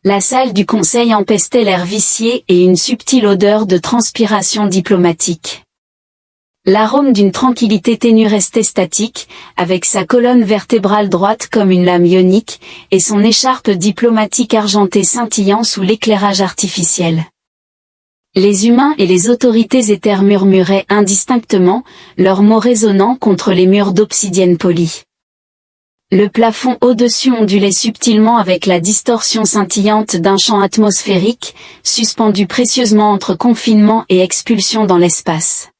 La salle du conseil empestait l'air vicié et une subtile odeur de transpiration diplomatique. L'arôme d'une tranquillité ténue restait statique, avec sa colonne vertébrale droite comme une lame ionique, et son écharpe diplomatique argentée scintillant sous l'éclairage artificiel. Les humains et les autorités éthères murmuraient indistinctement, leurs mots résonnant contre les murs d'obsidienne polie. Le plafond au-dessus ondulait subtilement avec la distorsion scintillante d'un champ atmosphérique, suspendu précieusement entre confinement et expulsion dans l'espace.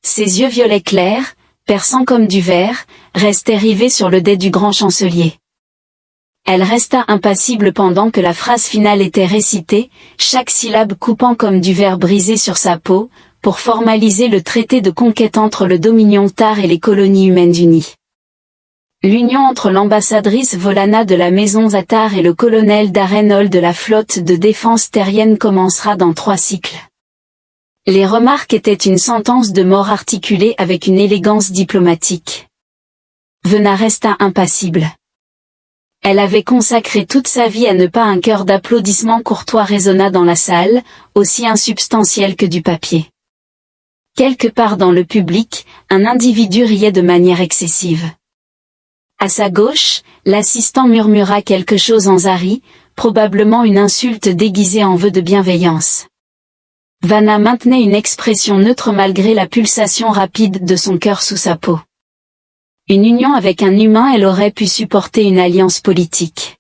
Ses yeux violets clairs, perçants comme du verre, restaient rivés sur le dais du grand chancelier. Elle resta impassible pendant que la phrase finale était récitée, chaque syllabe coupant comme du verre brisé sur sa peau, pour formaliser le traité de conquête entre le Dominion Tar et les colonies humaines unies. L'union entre l'ambassadrice Volana de la maison Zatar et le colonel Darren Hall de la flotte de défense terrienne commencera dans 3 cycles. Les remarques étaient une sentence de mort articulée avec une élégance diplomatique. Vena resta impassible. Elle avait consacré toute sa vie à ne pas un chœur d'applaudissements courtois résonna dans la salle, aussi insubstantiel que du papier. Quelque part dans le public, un individu riait de manière excessive. À sa gauche, l'assistant murmura quelque chose en zari, probablement une insulte déguisée en vœu de bienveillance. Vanna maintenait une expression neutre malgré la pulsation rapide de son cœur sous sa peau. Une union avec un humain, elle aurait pu supporter une alliance politique.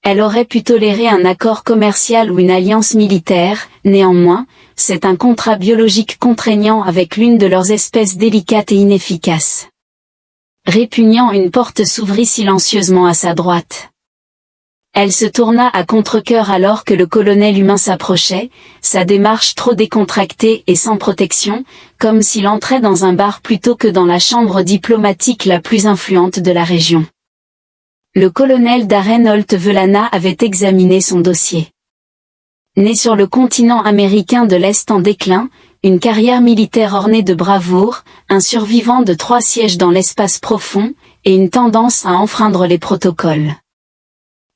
Elle aurait pu tolérer un accord commercial ou une alliance militaire, néanmoins, c'est un contrat biologique contraignant avec l'une de leurs espèces délicates et inefficaces. Répugnant, une porte s'ouvrit silencieusement à sa droite. Elle se tourna à contre-cœur alors que le colonel humain s'approchait, sa démarche trop décontractée et sans protection, comme s'il entrait dans un bar plutôt que dans la chambre diplomatique la plus influente de la région. Le colonel Darren Holt Volana avait examiné son dossier. Né sur le continent américain de l'Est en déclin, une carrière militaire ornée de bravoure, un survivant de 3 sièges dans l'espace profond, et une tendance à enfreindre les protocoles.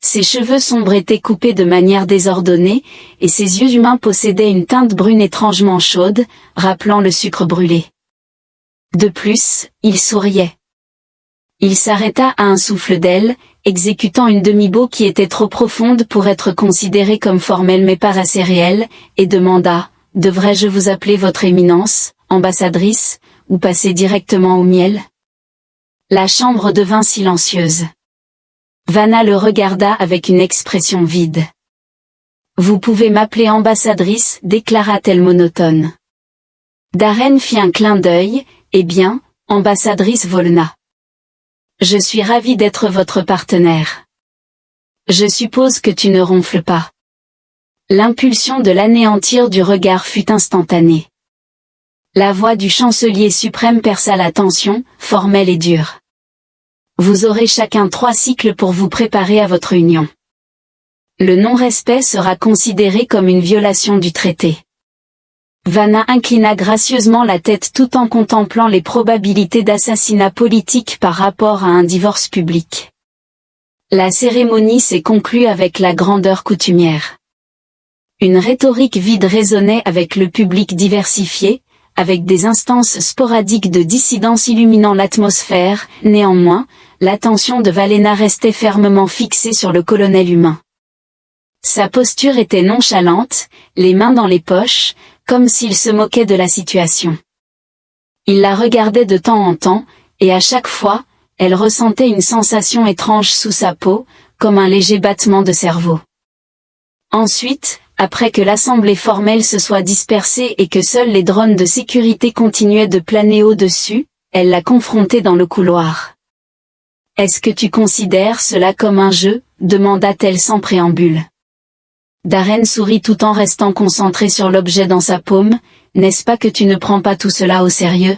Ses cheveux sombres étaient coupés de manière désordonnée, et ses yeux humains possédaient une teinte brune étrangement chaude, rappelant le sucre brûlé. De plus, il souriait. Il s'arrêta à un souffle d'aile, exécutant une demi-bow qui était trop profonde pour être considérée comme formelle mais pas assez réelle, et demanda: « Devrais-je vous appeler votre éminence, ambassadrice, ou passer directement au miel ?» La chambre devint silencieuse. Vanna le regarda avec une expression vide. « Vous pouvez m'appeler ambassadrice, déclara-t-elle monotone. Darren fit un clin d'œil. « Eh bien, ambassadrice Volna. Je suis ravi d'être votre partenaire. Je suppose que tu ne ronfles pas. » L'impulsion de l'anéantir du regard fut instantanée. La voix du chancelier suprême perça la tension, formelle et dure. Vous aurez chacun 3 cycles pour vous préparer à votre union. Le non-respect sera considéré comme une violation du traité. Vanna inclina gracieusement la tête tout en contemplant les probabilités d'assassinat politique par rapport à un divorce public. La cérémonie s'est conclue avec la grandeur coutumière. Une rhétorique vide résonnait avec le public diversifié, avec des instances sporadiques de dissidence illuminant l'atmosphère. Néanmoins, l'attention de Valena restait fermement fixée sur le colonel humain. Sa posture était nonchalante, les mains dans les poches, comme s'il se moquait de la situation. Il la regardait de temps en temps, et à chaque fois, elle ressentait une sensation étrange sous sa peau, comme un léger battement de cerveau. Ensuite, après que l'assemblée formelle se soit dispersée et que seuls les drones de sécurité continuaient de planer au-dessus, elle l'a confronté dans le couloir. « Est-ce que tu considères cela comme un jeu ?» demanda-t-elle sans préambule. Darren sourit tout en restant concentré sur l'objet dans sa paume. « N'est-ce pas que tu ne prends pas tout cela au sérieux ?»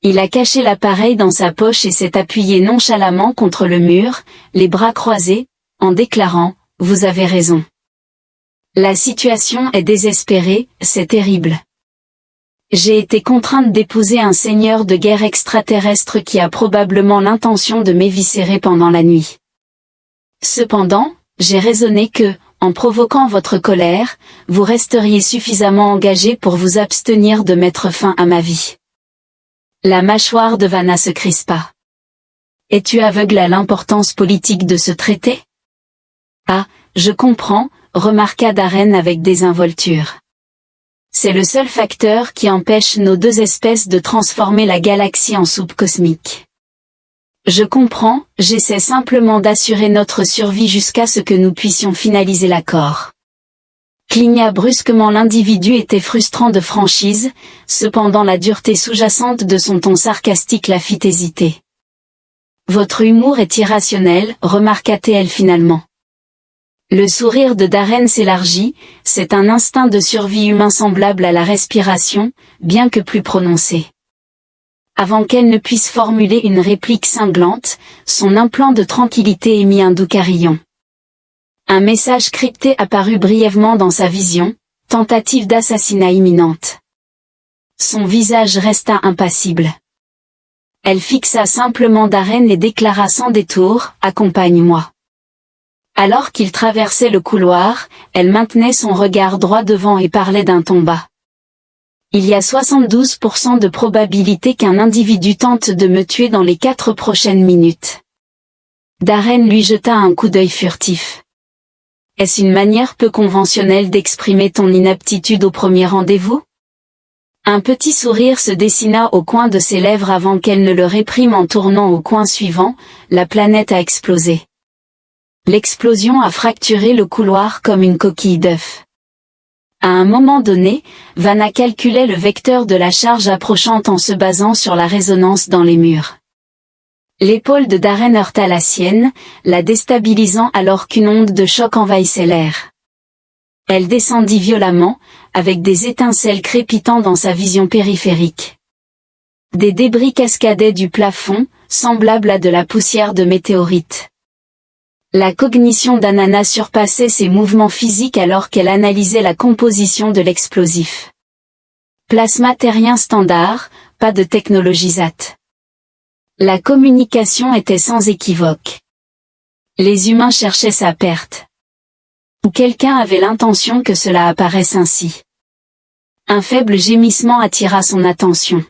Il a caché l'appareil dans sa poche et s'est appuyé nonchalamment contre le mur, les bras croisés, en déclarant « Vous avez raison. La situation est désespérée, c'est terrible. J'ai été contrainte d'épouser un seigneur de guerre extraterrestre qui a probablement l'intention de m'éviscérer pendant la nuit. Cependant, j'ai raisonné que, en provoquant votre colère, vous resteriez suffisamment engagé pour vous abstenir de mettre fin à ma vie. La mâchoire de Vanna se crispa. Es-tu aveugle à l'importance politique de ce traité? Ah, je comprends, remarqua Darren avec désinvolture. C'est le seul facteur qui empêche nos deux espèces de transformer la galaxie en soupe cosmique. Je comprends, j'essaie simplement d'assurer notre survie jusqu'à ce que nous puissions finaliser l'accord. Cligna brusquement. L'individu était frustrant de franchise, cependant la dureté sous-jacente de son ton sarcastique la fit hésiter. Votre humour est irrationnel, remarqua-t-elle finalement. Le sourire de Darren s'élargit, c'est un instinct de survie humain semblable à la respiration, bien que plus prononcé. Avant qu'elle ne puisse formuler une réplique cinglante, son implant de tranquillité émit un doux carillon. Un message crypté apparut brièvement dans sa vision, tentative d'assassinat imminente. Son visage resta impassible. Elle fixa simplement Darren et déclara sans détour, « Accompagne-moi ». Alors qu'il traversait le couloir, elle maintenait son regard droit devant et parlait d'un ton bas. Il y a 72% de probabilité qu'un individu tente de me tuer dans les 4 prochaines minutes. Darren lui jeta un coup d'œil furtif. Est-ce une manière peu conventionnelle d'exprimer ton inaptitude au premier rendez-vous? Un petit sourire se dessina au coin de ses lèvres avant qu'elle ne le réprime en tournant au coin suivant, la planète a explosé. L'explosion a fracturé le couloir comme une coquille d'œuf. À un moment donné, Vanna calculait le vecteur de la charge approchante en se basant sur la résonance dans les murs. L'épaule de Darren heurta la sienne, la déstabilisant alors qu'une onde de choc envahissait l'air. Elle descendit violemment, avec des étincelles crépitant dans sa vision périphérique. Des débris cascadaient du plafond, semblables à de la poussière de météorite. La cognition d'Anana surpassait ses mouvements physiques alors qu'elle analysait la composition de l'explosif. Plasma terrien standard, pas de technologie ZAT. La communication était sans équivoque. Les humains cherchaient sa perte. Ou quelqu'un avait l'intention que cela apparaisse ainsi. Un faible gémissement attira son attention.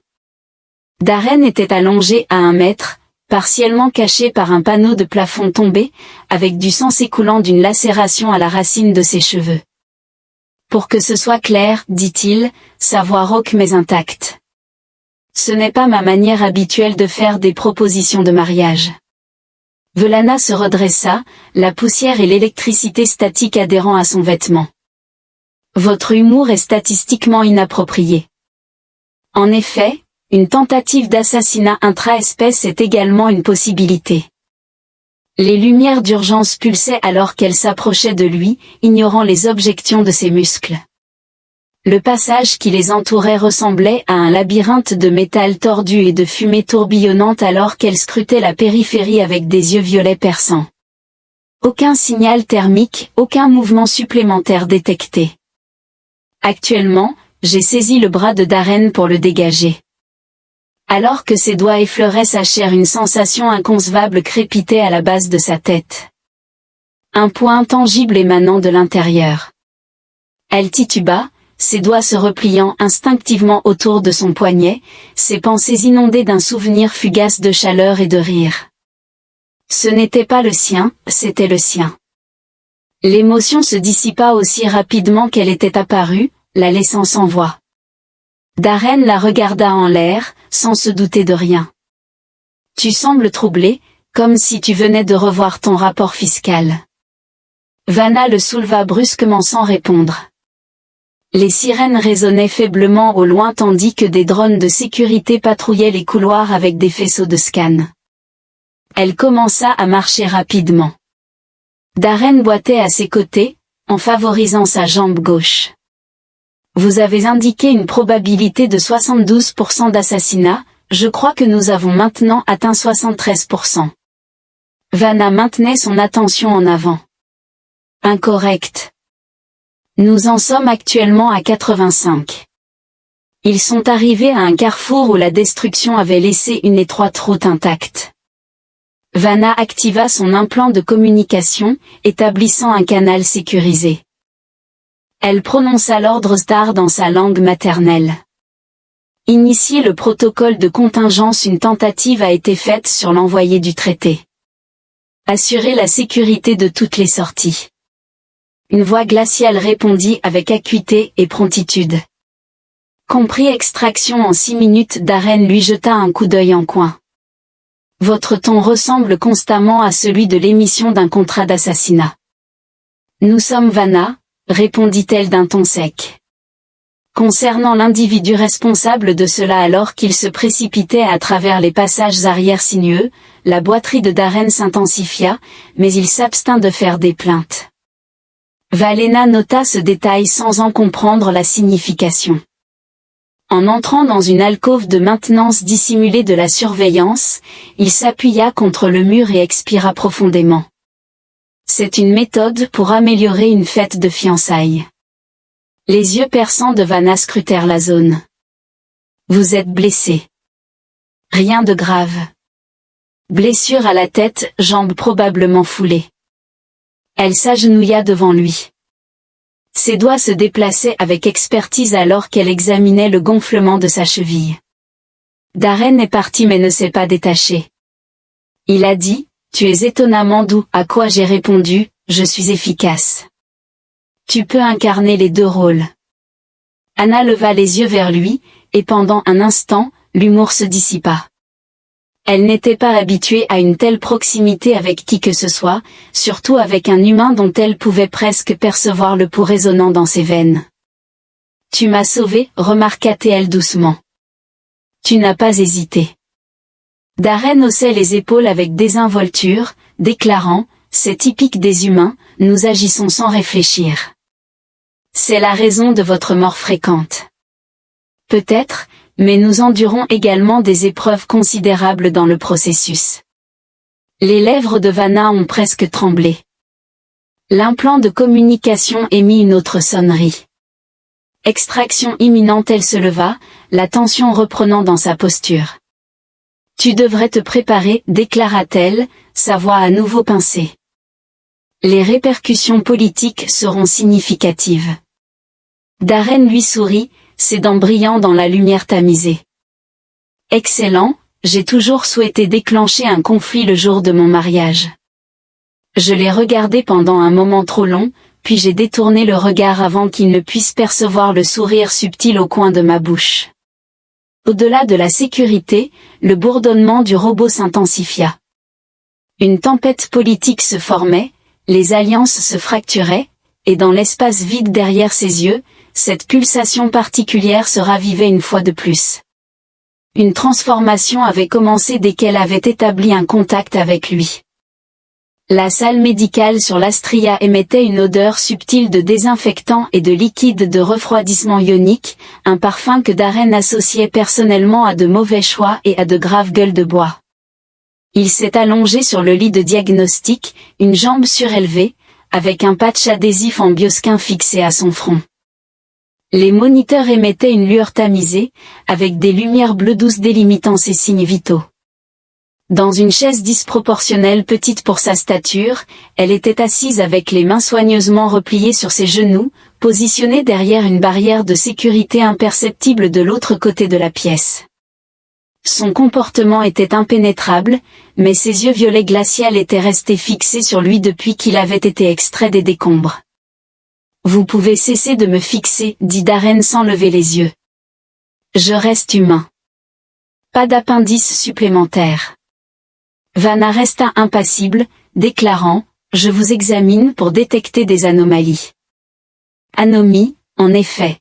Darren était allongé à 1 mètre, partiellement caché par un panneau de plafond tombé, avec du sang s'écoulant d'une lacération à la racine de ses cheveux. Pour que ce soit clair, dit-il, sa voix rauque mais intacte. Ce n'est pas ma manière habituelle de faire des propositions de mariage. Velana se redressa, la poussière et l'électricité statique adhérant à son vêtement. Votre humour est statistiquement inapproprié. En effet, une tentative d'assassinat intra-espèce est également une possibilité. Les lumières d'urgence pulsaient alors qu'elle s'approchait de lui, ignorant les objections de ses muscles. Le passage qui les entourait ressemblait à un labyrinthe de métal tordu et de fumée tourbillonnante alors qu'elle scrutait la périphérie avec des yeux violets perçants. Aucun signal thermique, aucun mouvement supplémentaire détecté. Actuellement, j'ai saisi le bras de Darren pour le dégager. Alors que ses doigts effleuraient sa chair, une sensation inconcevable crépitait à la base de sa tête. Un poids intangible émanant de l'intérieur. Elle tituba, ses doigts se repliant instinctivement autour de son poignet, ses pensées inondées d'un souvenir fugace de chaleur et de rire. Ce n'était pas le sien, c'était le sien. L'émotion se dissipa aussi rapidement qu'elle était apparue, la laissant sans voix. Darren la regarda en l'air, sans se douter de rien. Tu sembles troublé, comme si tu venais de revoir ton rapport fiscal. Vanna le souleva brusquement sans répondre. Les sirènes résonnaient faiblement au loin tandis que des drones de sécurité patrouillaient les couloirs avec des faisceaux de scan. Elle commença à marcher rapidement. Darren boitait à ses côtés, en favorisant sa jambe gauche. Vous avez indiqué une probabilité de 72% d'assassinat, je crois que nous avons maintenant atteint 73%. Vanna maintenait son attention en avant. Incorrect. Nous en sommes actuellement à 85. Ils sont arrivés à un carrefour où la destruction avait laissé une étroite route intacte. Vanna activa son implant de communication, établissant un canal sécurisé. Elle prononça l'ordre STAR dans sa langue maternelle. Initier le protocole de contingence. Une tentative a été faite sur l'envoyé du traité. Assurer la sécurité de toutes les sorties. Une voix glaciale répondit avec acuité et promptitude. Compris extraction en 6 minutes. Darren lui jeta un coup d'œil en coin. Votre ton ressemble constamment à celui de l'émission d'un contrat d'assassinat. Nous sommes Vanna, répondit-elle d'un ton sec. Concernant l'individu responsable de cela alors qu'il se précipitait à travers les passages arrière sinueux, la boiterie de Darren s'intensifia, mais il s'abstint de faire des plaintes. Valena nota ce détail sans en comprendre la signification. En entrant dans une alcôve de maintenance dissimulée de la surveillance, il s'appuya contre le mur et expira profondément. C'est une méthode pour améliorer une fête de fiançailles. Les yeux perçants de Vanna scrutèrent la zone. Vous êtes blessé. Rien de grave. Blessure à la tête, jambes probablement foulées. Elle s'agenouilla devant lui. Ses doigts se déplaçaient avec expertise alors qu'elle examinait le gonflement de sa cheville. Darren est parti mais ne s'est pas détaché. Il a dit, tu es étonnamment doux, à quoi j'ai répondu, je suis efficace. Tu peux incarner les deux rôles. Anna leva les yeux vers lui, et pendant un instant, l'humour se dissipa. Elle n'était pas habituée à une telle proximité avec qui que ce soit, surtout avec un humain dont elle pouvait presque percevoir le pouls résonnant dans ses veines. Tu m'as sauvée, remarqua-t-elle doucement. Tu n'as pas hésité. Darren haussait les épaules avec désinvolture, déclarant, c'est typique des humains, nous agissons sans réfléchir. C'est la raison de votre mort fréquente. Peut-être, mais nous endurons également des épreuves considérables dans le processus. Les lèvres de Vanna ont presque tremblé. L'implant de communication émit une autre sonnerie. Extraction imminente. Elle se leva, la tension reprenant dans sa posture. Tu devrais te préparer, déclara-t-elle, sa voix à nouveau pincée. Les répercussions politiques seront significatives. Darren lui sourit, ses dents brillant dans la lumière tamisée. Excellent, j'ai toujours souhaité déclencher un conflit le jour de mon mariage. Je l'ai regardé pendant un moment trop long, puis j'ai détourné le regard avant qu'il ne puisse percevoir le sourire subtil au coin de ma bouche. Au-delà de la sécurité, le bourdonnement du robot s'intensifia. Une tempête politique se formait, les alliances se fracturaient, et dans l'espace vide derrière ses yeux, cette pulsation particulière se ravivait une fois de plus. Une transformation avait commencé dès qu'elle avait établi un contact avec lui. La salle médicale sur l'Astria émettait une odeur subtile de désinfectant et de liquide de refroidissement ionique, un parfum que Darren associait personnellement à de mauvais choix et à de graves gueules de bois. Il s'est allongé sur le lit de diagnostic, une jambe surélevée, avec un patch adhésif en biosquin fixé à son front. Les moniteurs émettaient une lueur tamisée, avec des lumières bleues douces délimitant ses signes vitaux. Dans une chaise disproportionnelle petite pour sa stature, elle était assise avec les mains soigneusement repliées sur ses genoux, positionnée derrière une barrière de sécurité imperceptible de l'autre côté de la pièce. Son comportement était impénétrable, mais ses yeux violets glacials étaient restés fixés sur lui depuis qu'il avait été extrait des décombres. Vous pouvez cesser de me fixer, dit Darren sans lever les yeux. Je reste humain. Pas d'appendice supplémentaire. Vanna resta impassible, déclarant, je vous examine pour détecter des anomalies. Anomie, en effet.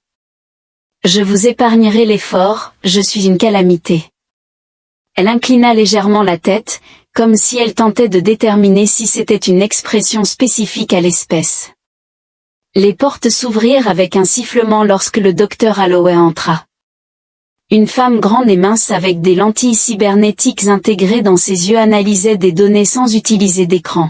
Je vous épargnerai l'effort, je suis une calamité. Elle inclina légèrement la tête, comme si elle tentait de déterminer si c'était une expression spécifique à l'espèce. Les portes s'ouvrirent avec un sifflement lorsque le docteur Holloway entra. Une femme grande et mince avec des lentilles cybernétiques intégrées dans ses yeux analysait des données sans utiliser d'écran.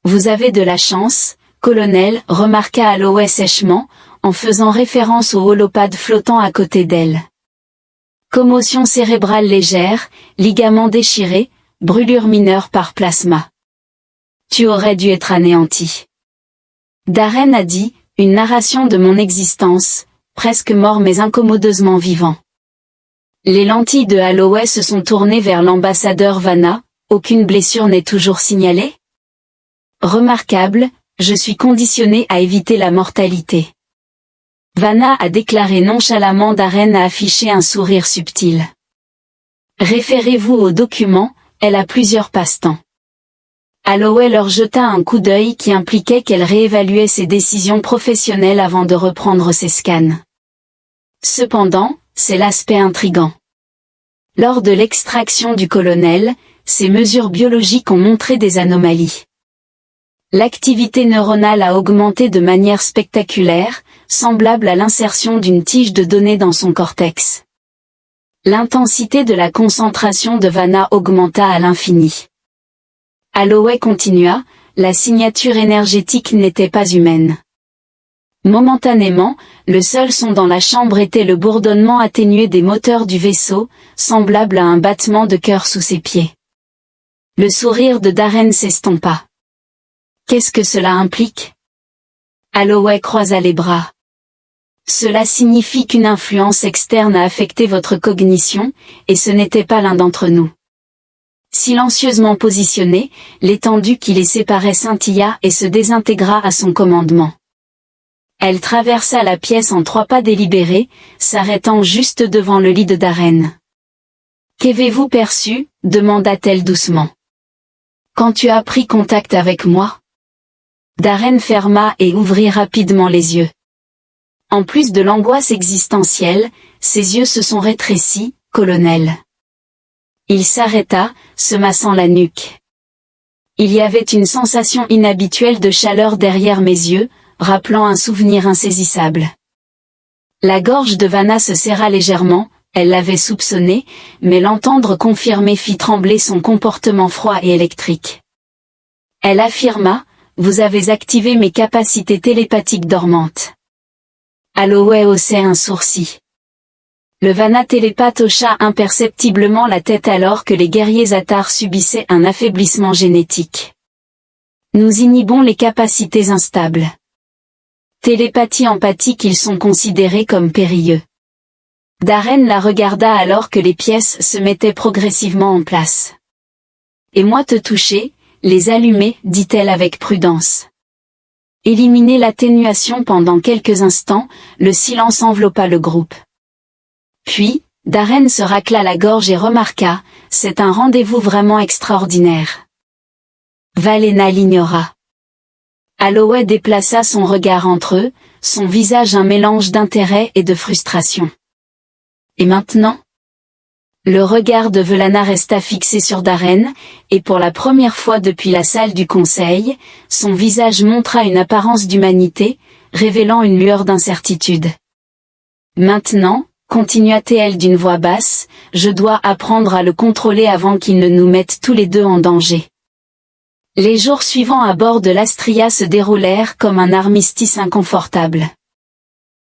Vous avez de la chance, colonel, remarqua Holloway sèchement, en faisant référence au holopade flottant à côté d'elle. Commotion cérébrale légère, ligament déchiré, brûlure mineure par plasma. Tu aurais dû être anéanti. Darren a dit, une narration de mon existence, presque mort mais incommodeusement vivant. Les lentilles de Holloway se sont tournées vers l'ambassadeur Vanna, aucune blessure n'est toujours signalée? Remarquable, je suis conditionné à éviter la mortalité. Vanna a déclaré nonchalamment. Darren a affiché un sourire subtil. Référez-vous au document, elle a plusieurs passe-temps. Holloway leur jeta un coup d'œil qui impliquait qu'elle réévaluait ses décisions professionnelles avant de reprendre ses scans. Cependant, c'est l'aspect intrigant. Lors de l'extraction du colonel, ses mesures biologiques ont montré des anomalies. L'activité neuronale a augmenté de manière spectaculaire, semblable à l'insertion d'une tige de données dans son cortex. L'intensité de la concentration de Vanna augmenta à l'infini. Holloway continua, la signature énergétique n'était pas humaine. Momentanément, le seul son dans la chambre était le bourdonnement atténué des moteurs du vaisseau, semblable à un battement de cœur sous ses pieds. Le sourire de Darren s'estompa. Qu'est-ce que cela implique? Holloway croisa les bras. Cela signifie qu'une influence externe a affecté votre cognition, et ce n'était pas l'un d'entre nous. Silencieusement positionné, l'étendue qui les séparait scintilla et se désintégra à son commandement. Elle traversa la pièce en 3 pas délibérés, s'arrêtant juste devant le lit de Darren. « Qu'avez-vous perçu ?» demanda-t-elle doucement. « Quand tu as pris contact avec moi ?» Darren ferma et ouvrit rapidement les yeux. En plus de l'angoisse existentielle, ses yeux se sont rétrécis, « Colonel. » Il s'arrêta, se massant la nuque. Il y avait une sensation inhabituelle de chaleur derrière mes yeux, rappelant un souvenir insaisissable. La gorge de Vanna se serra légèrement, elle l'avait soupçonné, mais l'entendre confirmer fit trembler son comportement froid et électrique. Elle affirma, « Vous avez activé mes capacités télépathiques dormantes. » Holloway haussait un sourcil. Le Vanna télépathe hocha imperceptiblement la tête alors que les guerriers Atars subissaient un affaiblissement génétique. Nous inhibons les capacités instables. Télépathie empathique, ils sont considérés comme périlleux. Darren la regarda alors que les pièces se mettaient progressivement en place. Et moi te toucher, les allumer, dit-elle avec prudence. Éliminer l'atténuation pendant quelques instants, le silence enveloppa le groupe. Puis, Darren se racla la gorge et remarqua, c'est un rendez-vous vraiment extraordinaire. Valena l'ignora. Holloway déplaça son regard entre eux, son visage un mélange d'intérêt et de frustration. Et maintenant? Le regard de Valena resta fixé sur Darren, et pour la première fois depuis la salle du conseil, son visage montra une apparence d'humanité, révélant une lueur d'incertitude. Maintenant, continua-t-elle d'une voix basse, je dois apprendre à le contrôler avant qu'il ne nous mette tous les deux en danger. Les jours suivants à bord de l'Astria se déroulèrent comme un armistice inconfortable.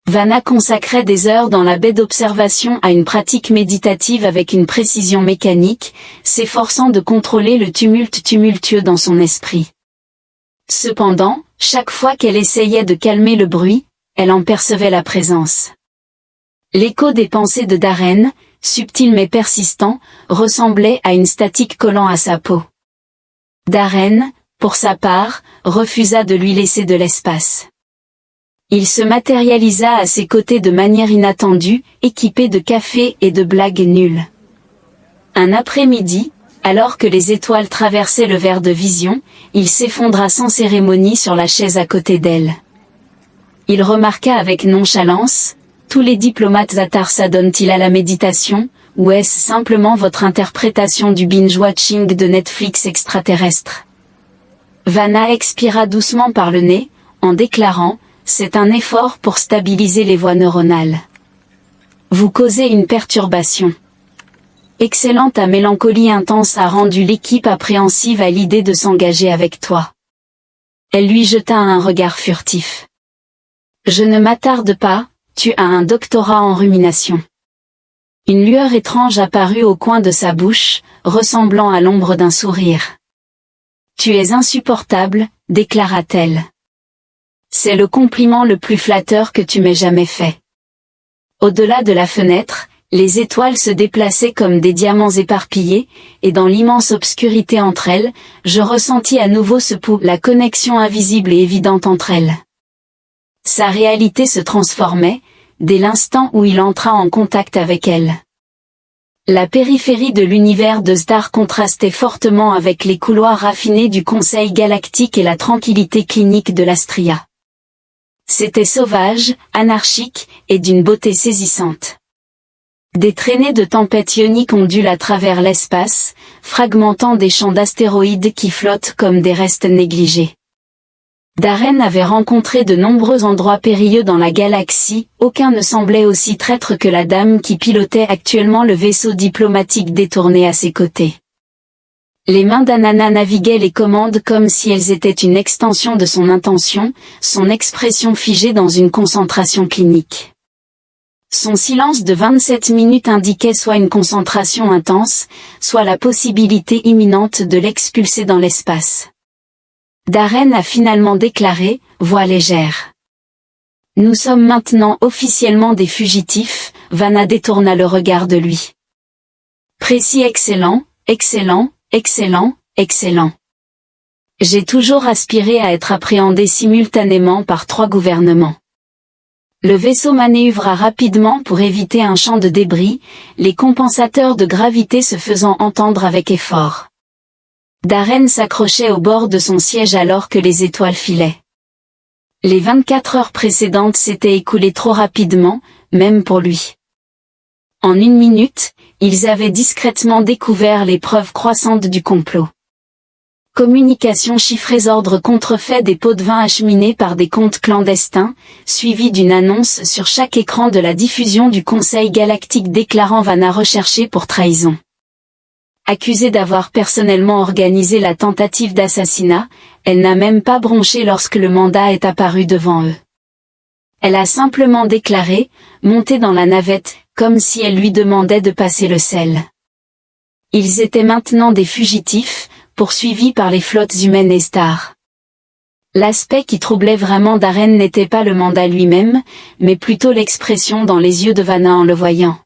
Vanna consacrait des heures dans la baie d'observation à une pratique méditative avec une précision mécanique, s'efforçant de contrôler le tumulte tumultueux dans son esprit. Cependant, chaque fois qu'elle essayait de calmer le bruit, elle en percevait la présence. L'écho des pensées de Darren, subtil mais persistant, ressemblait à une statique collant à sa peau. Darren, pour sa part, refusa de lui laisser de l'espace. Il se matérialisa à ses côtés de manière inattendue, équipé de café et de blagues nulles. Un après-midi, alors que les étoiles traversaient le verre de vision, il s'effondra sans cérémonie sur la chaise à côté d'elle. Il remarqua avec nonchalance, « Tous les diplomates Atars s'adonnent-ils à la méditation, ou est-ce simplement votre interprétation du binge-watching de Netflix extraterrestre ?» Vanna expira doucement par le nez, en déclarant, « C'est un effort pour stabiliser les voies neuronales. Vous causez une perturbation. » Excellente. Ta mélancolie intense a rendu l'équipe appréhensive à l'idée de s'engager avec toi. Elle lui jeta un regard furtif. « Je ne m'attarde pas, tu as un doctorat en rumination. Une lueur étrange apparut au coin de sa bouche, ressemblant à l'ombre d'un sourire. « Tu es insupportable, déclara-t-elle. C'est le compliment le plus flatteur que tu m'aies jamais fait. » Au-delà de la fenêtre, les étoiles se déplaçaient comme des diamants éparpillés, et dans l'immense obscurité entre elles, je ressentis à nouveau la connexion invisible et évidente entre elles. Sa réalité se transformait, dès l'instant où il entra en contact avec elle. La périphérie de l'univers de Star contrastait fortement avec les couloirs raffinés du Conseil galactique et la tranquillité clinique de l'Astria. C'était sauvage, anarchique, et d'une beauté saisissante. Des traînées de tempêtes ioniques ondulent à travers l'espace, fragmentant des champs d'astéroïdes qui flottent comme des restes négligés. Darren avait rencontré de nombreux endroits périlleux dans la galaxie, aucun ne semblait aussi traître que la dame qui pilotait actuellement le vaisseau diplomatique détourné à ses côtés. Les mains d'Anana naviguaient les commandes comme si elles étaient une extension de son intention, son expression figée dans une concentration clinique. Son silence de 27 minutes indiquait soit une concentration intense, soit la possibilité imminente de l'expulser dans l'espace. Darren a finalement déclaré, voix légère. « Nous sommes maintenant officiellement des fugitifs », Vanna détourna le regard de lui. « Précis excellent, excellent, excellent, excellent. J'ai toujours aspiré à être appréhendé simultanément par 3 gouvernements. » Le vaisseau manœuvra rapidement pour éviter un champ de débris, les compensateurs de gravité se faisant entendre avec effort. Darren s'accrochait au bord de son siège alors que les étoiles filaient. Les 24 heures précédentes s'étaient écoulées trop rapidement, même pour lui. En 1 minute, ils avaient discrètement découvert les preuves croissantes du complot. Communications chiffrées, ordres contrefaits, des pots de vin acheminés par des comptes clandestins, suivis d'une annonce sur chaque écran de la diffusion du Conseil galactique déclarant Vanna recherchée pour trahison. Accusée d'avoir personnellement organisé la tentative d'assassinat, elle n'a même pas bronché lorsque le mandat est apparu devant eux. Elle a simplement déclaré, montée dans la navette, comme si elle lui demandait de passer le sel. Ils étaient maintenant des fugitifs, poursuivis par les flottes humaines et stars. L'aspect qui troublait vraiment Darren n'était pas le mandat lui-même, mais plutôt l'expression dans les yeux de Vanna en le voyant.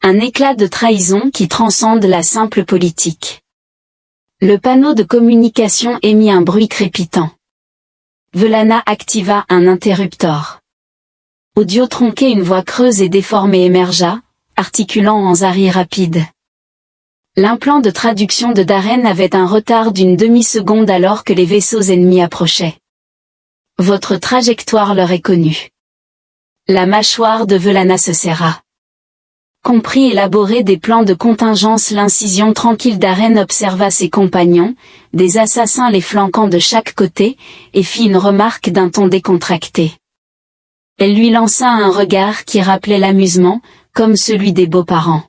Un éclat de trahison qui transcende la simple politique. Le panneau de communication émit un bruit crépitant. Velana activa un interrupteur. Audio tronqué, une voix creuse et déformée émergea, articulant en zari rapide. L'implant de traduction de Darren avait un retard d'1 demi-seconde alors que les vaisseaux ennemis approchaient. Votre trajectoire leur est connue. La mâchoire de Velana se serra. Compris élaborer des plans de contingence, l'incision tranquille Darren observa ses compagnons, des assassins les flanquant de chaque côté, et fit une remarque d'un ton décontracté. Elle lui lança un regard qui rappelait l'amusement, comme celui des beaux-parents.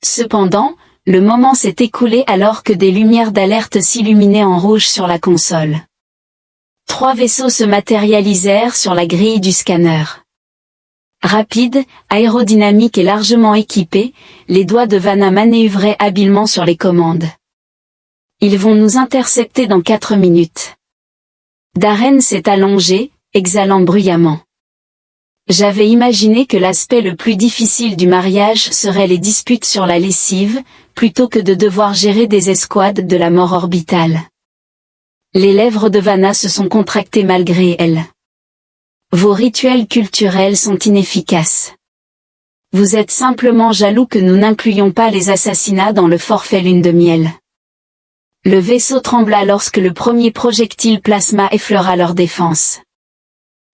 Cependant, le moment s'est écoulé alors que des lumières d'alerte s'illuminaient en rouge sur la console. 3 vaisseaux se matérialisèrent sur la grille du scanner. Rapides, aérodynamiques et largement équipés, les doigts de Vanna manœuvraient habilement sur les commandes. Ils vont nous intercepter dans 4 minutes. Darren s'est allongé, exhalant bruyamment. J'avais imaginé que l'aspect le plus difficile du mariage serait les disputes sur la lessive, plutôt que de devoir gérer des escouades de la mort orbitale. Les lèvres de Vanna se sont contractées malgré elle. Vos rituels culturels sont inefficaces. Vous êtes simplement jaloux que nous n'incluions pas les assassinats dans le forfait lune de miel. Le vaisseau trembla lorsque le premier projectile plasma effleura leur défense.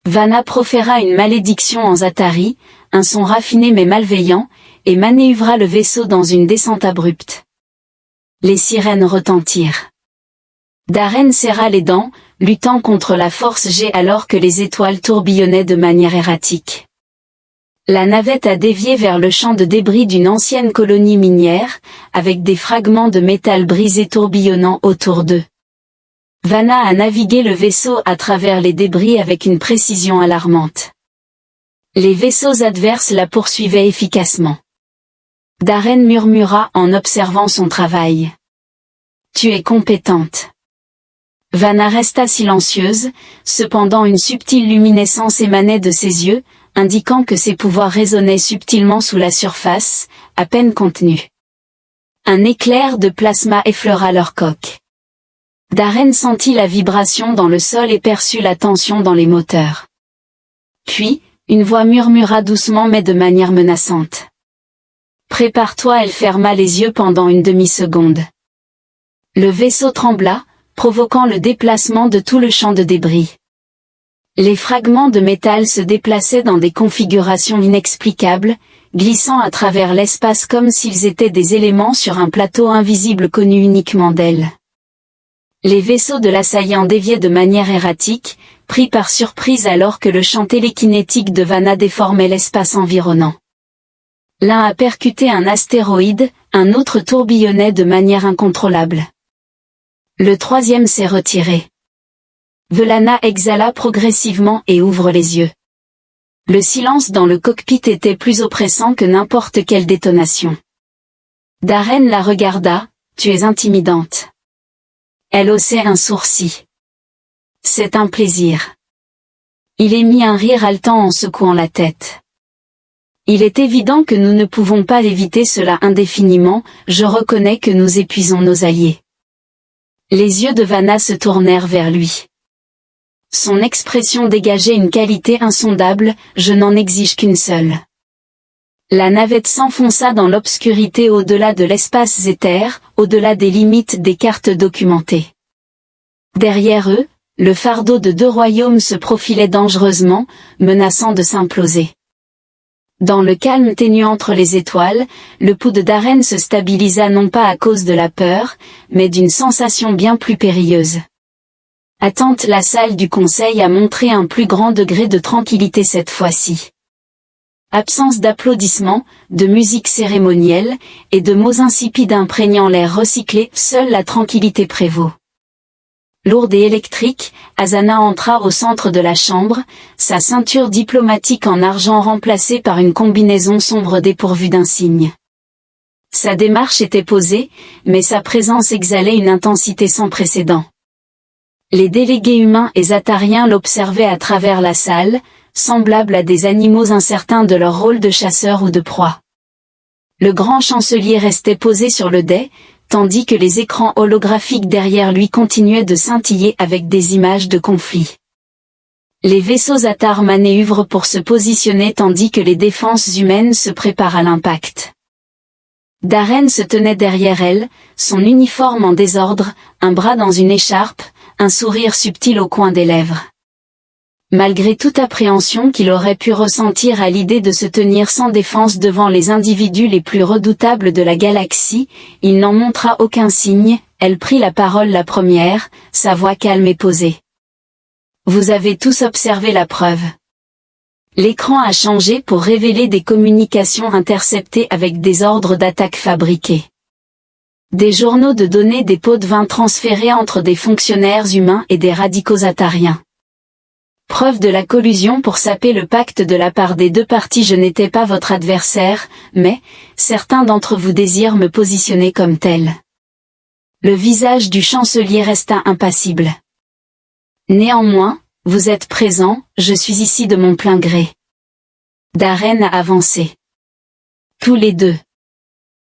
Vanna proféra une malédiction en Zatari, un son raffiné mais malveillant, et manœuvra le vaisseau dans une descente abrupte. Les sirènes retentirent. Darren serra les dents, luttant contre la force G alors que les étoiles tourbillonnaient de manière erratique. La navette a dévié vers le champ de débris d'une ancienne colonie minière, avec des fragments de métal brisés tourbillonnant autour d'eux. Vanna a navigué le vaisseau à travers les débris avec une précision alarmante. Les vaisseaux adverses la poursuivaient efficacement. Darren murmura en observant son travail. Tu es compétente. Vanna resta silencieuse, cependant une subtile luminescence émanait de ses yeux, indiquant que ses pouvoirs résonnaient subtilement sous la surface, à peine contenue. Un éclair de plasma effleura leur coque. Darren sentit la vibration dans le sol et perçut la tension dans les moteurs. Puis, une voix murmura doucement mais de manière menaçante. Prépare-toi. Elle ferma les yeux pendant une demi-seconde. Le vaisseau trembla, provoquant le déplacement de tout le champ de débris. Les fragments de métal se déplaçaient dans des configurations inexplicables, glissant à travers l'espace comme s'ils étaient des éléments sur un plateau invisible connu uniquement d'elle. Les vaisseaux de l'assaillant déviaient de manière erratique, pris par surprise alors que le champ télékinétique de Vanna déformait l'espace environnant. L'un a percuté un astéroïde, un autre tourbillonnait de manière incontrôlable. Le troisième s'est retiré. Velana exhala progressivement et ouvre les yeux. Le silence dans le cockpit était plus oppressant que n'importe quelle détonation. Darren la regarda, « Tu es intimidante. » Elle haussait un sourcil. « C'est un plaisir. » Il émit un rire haletant en secouant la tête. « Il est évident que nous ne pouvons pas éviter cela indéfiniment, je reconnais que nous épuisons nos alliés. » Les yeux de Vanna se tournèrent vers lui. Son expression dégageait une qualité insondable, je n'en exige qu'une seule. La navette s'enfonça dans l'obscurité au-delà de l'espace éther, au-delà des limites des cartes documentées. Derrière eux, le fardeau de deux royaumes se profilait dangereusement, menaçant de s'imploser. Dans le calme ténu entre les étoiles, le pouls de Darren se stabilisa non pas à cause de la peur, mais d'une sensation bien plus périlleuse. Attente, la salle du conseil a montré un plus grand degré de tranquillité cette fois-ci. Absence d'applaudissements, de musique cérémonielle, et de mots insipides imprégnant l'air recyclé, seule la tranquillité prévaut. Lourde et électrique, Asana entra au centre de la chambre, sa ceinture diplomatique en argent remplacée par une combinaison sombre dépourvue d'insignes. Sa démarche était posée, mais sa présence exhalait une intensité sans précédent. Les délégués humains et zatariens l'observaient à travers la salle, semblables à des animaux incertains de leur rôle de chasseur ou de proie. Le grand chancelier restait posé sur le dais, tandis que les écrans holographiques derrière lui continuaient de scintiller avec des images de conflits. Les vaisseaux Zatar manœuvrent pour se positionner tandis que les défenses humaines se préparent à l'impact. Darren se tenait derrière elle, son uniforme en désordre, un bras dans une écharpe, un sourire subtil au coin des lèvres. Malgré toute appréhension qu'il aurait pu ressentir à l'idée de se tenir sans défense devant les individus les plus redoutables de la galaxie, il n'en montra aucun signe. Elle prit la parole la première, sa voix calme et posée. Vous avez tous observé la preuve. L'écran a changé pour révéler des communications interceptées avec des ordres d'attaque fabriqués. Des journaux de données, des pots de vin transférés entre des fonctionnaires humains et des radicaux zatariens. Preuve de la collusion pour saper le pacte de la part des deux parties. Je n'étais pas votre adversaire, mais certains d'entre vous désirent me positionner comme tel. Le visage du chancelier resta impassible. Néanmoins, vous êtes présent, je suis ici de mon plein gré. Darren a avancé. Tous les deux.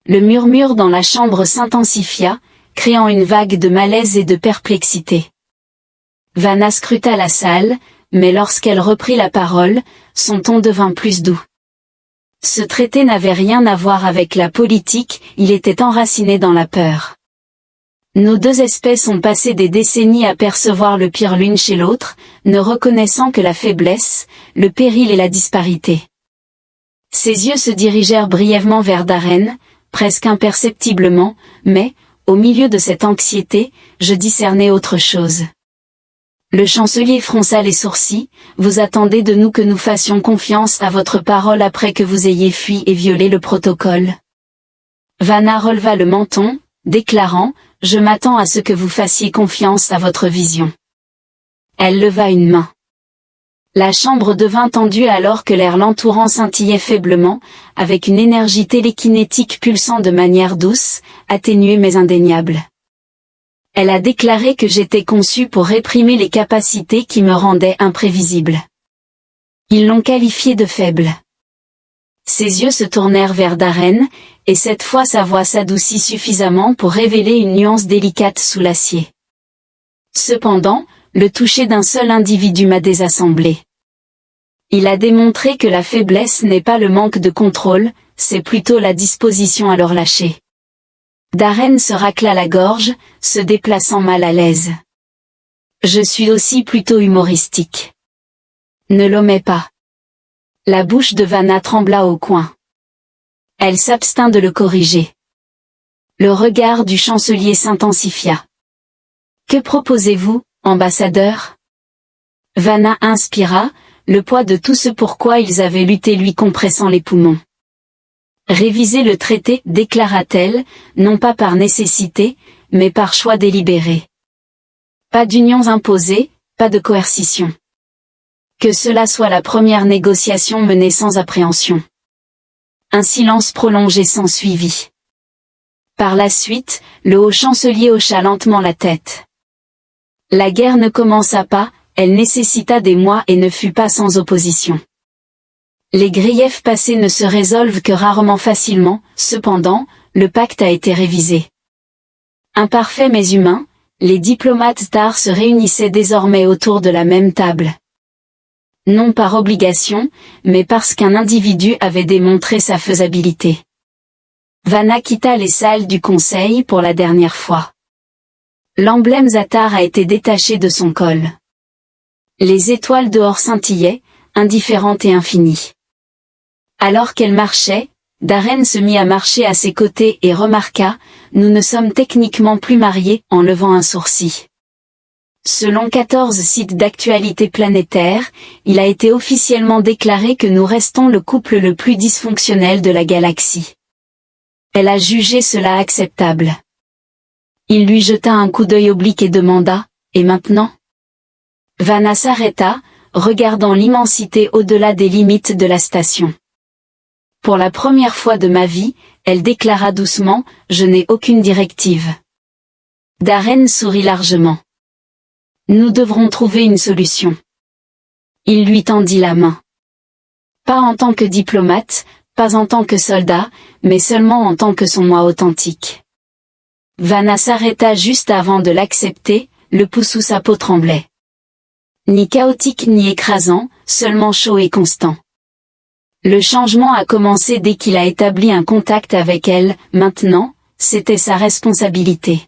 Le murmure dans la chambre s'intensifia, créant une vague de malaise et de perplexité. Vanna scruta la salle, mais lorsqu'elle reprit la parole, son ton devint plus doux. Ce traité n'avait rien à voir avec la politique, il était enraciné dans la peur. Nos deux espèces ont passé des décennies à percevoir le pire l'une chez l'autre, ne reconnaissant que la faiblesse, le péril et la disparité. Ses yeux se dirigèrent brièvement vers Darren, presque imperceptiblement, mais, au milieu de cette anxiété, je discernais autre chose. Le chancelier fronça les sourcils, vous attendez de nous que nous fassions confiance à votre parole après que vous ayez fui et violé le protocole. Vanna releva le menton, déclarant, je m'attends à ce que vous fassiez confiance à votre vision. Elle leva une main. La chambre devint tendue alors que l'air l'entourant scintillait faiblement, avec une énergie télékinétique pulsant de manière douce, atténuée mais indéniable. Elle a déclaré que j'étais conçu pour réprimer les capacités qui me rendaient imprévisible. Ils l'ont qualifié de faible. Ses yeux se tournèrent vers Darren, et cette fois sa voix s'adoucit suffisamment pour révéler une nuance délicate sous l'acier. Cependant, le toucher d'un seul individu m'a désassemblé. Il a démontré que la faiblesse n'est pas le manque de contrôle, c'est plutôt la disposition à le relâcher. Darren se racla la gorge, se déplaçant mal à l'aise. Je suis aussi plutôt humoristique. Ne l'omets pas. La bouche de Vanna trembla au coin. Elle s'abstint de le corriger. Le regard du chancelier s'intensifia. Que proposez-vous, ambassadeur? Vanna inspira, le poids de tout ce pourquoi ils avaient lutté lui compressant les poumons. Réviser le traité, déclara-t-elle, non pas par nécessité, mais par choix délibéré. Pas d'unions imposées, pas de coercition. Que cela soit la première négociation menée sans appréhension. Un silence prolongé s'ensuivit. Par la suite, le haut chancelier hocha lentement la tête. La guerre ne commença pas, elle nécessita des mois et ne fut pas sans opposition. Les griefs passés ne se résolvent que rarement facilement, cependant, le pacte a été révisé. Imparfait mais humain, les diplomates stars se réunissaient désormais autour de la même table. Non par obligation, mais parce qu'un individu avait démontré sa faisabilité. Vanna quitta les salles du conseil pour la dernière fois. L'emblème Zatar a été détaché de son col. Les étoiles dehors scintillaient, indifférentes et infinies. Alors qu'elle marchait, Darren se mit à marcher à ses côtés et remarqua, « Nous ne sommes techniquement plus mariés » en levant un sourcil. Selon 14 sites d'actualité planétaire, il a été officiellement déclaré que nous restons le couple le plus dysfonctionnel de la galaxie. Elle a jugé cela acceptable. Il lui jeta un coup d'œil oblique et demanda, « Et maintenant ?» Vanna s'arrêta, regardant l'immensité au-delà des limites de la station. Pour la première fois de ma vie, elle déclara doucement, « Je n'ai aucune directive. » Darren sourit largement. « Nous devrons trouver une solution. » Il lui tendit la main. Pas en tant que diplomate, pas en tant que soldat, mais seulement en tant que son moi authentique. Vanna s'arrêta juste avant de l'accepter, le pouls sous sa peau tremblait. Ni chaotique ni écrasant, seulement chaud et constant. Le changement a commencé dès qu'il a établi un contact avec elle, maintenant, c'était sa responsabilité.